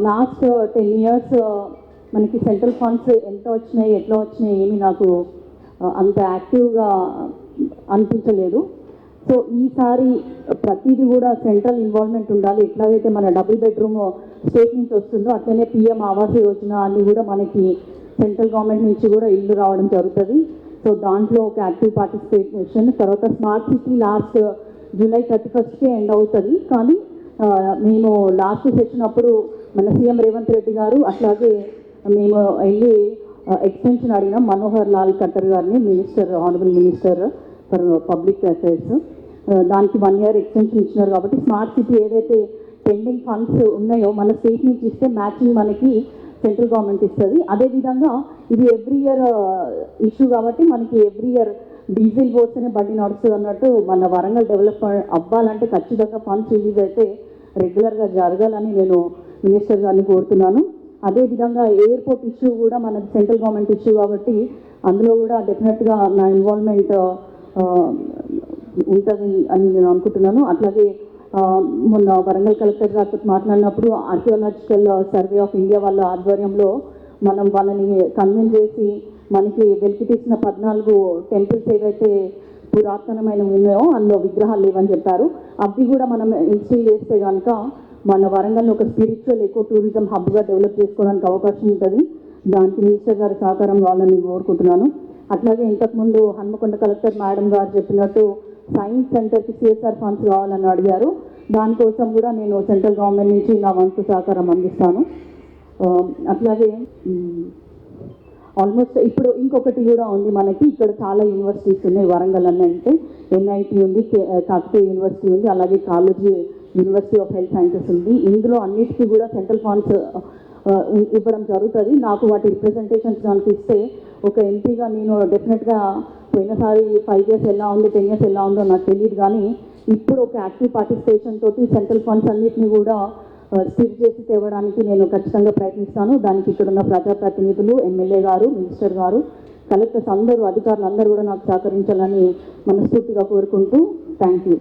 Last 10 years మనకి central funds ఎంత వచ్చినాయి ఎట్లా వచ్చినాయి ఏమి నాకు అంత యాక్టివ్గా అనిపించలేదు. సో ఈసారి ప్రతిదీ కూడా సెంట్రల్ ఇన్వాల్వ్మెంట్ ఉండాలి. ఎట్లాగైతే మన డబుల్ బెడ్రూమ్ స్టేట్ నుంచి వస్తుందో అట్లనే పిఎం ఆవాస్ యోజన అన్ని కూడా మనకి సెంట్రల్ గవర్నమెంట్ నుంచి కూడా ఇల్లు రావడం జరుగుతుంది. సో దాంట్లో ఒక యాక్టివ్ పార్టిసిపేషన్. తర్వాత smart city last July 31st end అవుతుంది. కానీ మేము లాస్ట్ సెషన్ అప్పుడు మన సీఎం రేవంత్ రెడ్డి గారు అట్లాగే మేము వెళ్ళి ఎక్స్టెన్షన్ అడిగినాం మనోహర్ లాల్ ఖట్టర్ గారిని, honourable minister for public affairs. దానికి 1 year ఎక్స్టెన్షన్ ఇచ్చినారు. కాబట్టి స్మార్ట్ సిటీ ఏదైతే పెండింగ్ ఫండ్స్ ఉన్నాయో మన స్టేట్ నుంచి ఇస్తే మ్యాచింగ్ మనకి సెంట్రల్ గవర్నమెంట్ ఇస్తుంది. అదేవిధంగా ఇది ఎవ్రీ ఇయర్ ఇష్యూ కాబట్టి మనకి ఎవ్రీ ఇయర్ డీజిల్ పోస్తేనే బండి నడుస్తుంది అన్నట్టు మన వరంగల్ డెవలప్ అవ్వాలంటే ఖచ్చితంగా ఫండ్స్ రిలీజ్ అయితే రెగ్యులర్గా జరగాలని నేను మినిస్టర్ గారిని కోరుతున్నాను. అదేవిధంగా ఎయిర్పోర్ట్ ఇష్యూ కూడా మన సెంట్రల్ గవర్నమెంట్ ఇష్యూ కాబట్టి అందులో కూడా డెఫినెట్గా నా ఇన్వాల్వ్మెంట్ ఉంటుంది అని నేను అనుకుంటున్నాను. అట్లాగే మొన్న వరంగల్ కలెక్టర్ గారితో మాట్లాడినప్పుడు ఆర్కియాలజికల్ సర్వే ఆఫ్ ఇండియా వాళ్ళ ఆధ్వర్యంలో మనం వాళ్ళని కన్విన్స్ చేసి మనకి వెలికితీసిన 14 టెంపుల్స్ ఏవైతే పురాతనమైన ఉన్నాయో అందులో విగ్రహాలు లేవని చెప్పారు. అవి కూడా మనం ఇన్స్టాల్ చేస్తే కనుక మన వరంగల్ని ఒక స్పిరిచువల్ ఎకో టూరిజం హబ్గా డెవలప్ చేసుకోవడానికి అవకాశం ఉంటుంది. దానికి మినిస్టర్ గారి సహకారం కావాలని కోరుకుంటున్నాను. అట్లాగే ఇంతకుముందు హన్మకొండ కలెక్టర్ మేడం గారు చెప్పినట్టు సైన్స్ సెంటర్కి CSR ఫండ్స్ కావాలని అడిగారు. దానికోసం కూడా నేను సెంట్రల్ గవర్నమెంట్ నుంచి నా వంతు సహకారం అందిస్తాను. అట్లాగే ఆల్మోస్ట్ ఇప్పుడు ఇంకొకటి కూడా ఉంది మనకి. ఇక్కడ చాలా యూనివర్సిటీస్ ఉన్నాయి వరంగల్ అని అంటే NIT ఉంది, కాకతీయ యూనివర్సిటీ ఉంది, అలాగే college university of health sciences ఉంది. ఇందులో అన్నిటికీ కూడా సెంట్రల్ ఫండ్స్ ఇవ్వడం జరుగుతుంది. నాకు వాటి రిప్రజెంటేషన్స్ కనుక ఇస్తే ఒక ఎంపీగా నేను డెఫినెట్గా పోయినసారి 5 years ఎలా ఉంది 10 years ఎలా ఉందో నాకు తెలియదు. కానీ ఇప్పుడు ఒక యాక్టివ్ పార్టిసిపేషన్ తోటి సెంట్రల్ ఫండ్స్ అన్నిటిని కూడా స్థిర్ చేసి తేవడానికి నేను ఖచ్చితంగా ప్రయత్నిస్తాను. దానికి ఇక్కడ ఉన్న ప్రజాప్రతినిధులు, ఎమ్మెల్యే గారు, మినిస్టర్ గారు, కలెక్టర్స్ అందరూ, అధికారులు అందరూ కూడా నాకు సహకరించాలని మనస్ఫూర్తిగా కోరుకుంటూ థ్యాంక్ యూ.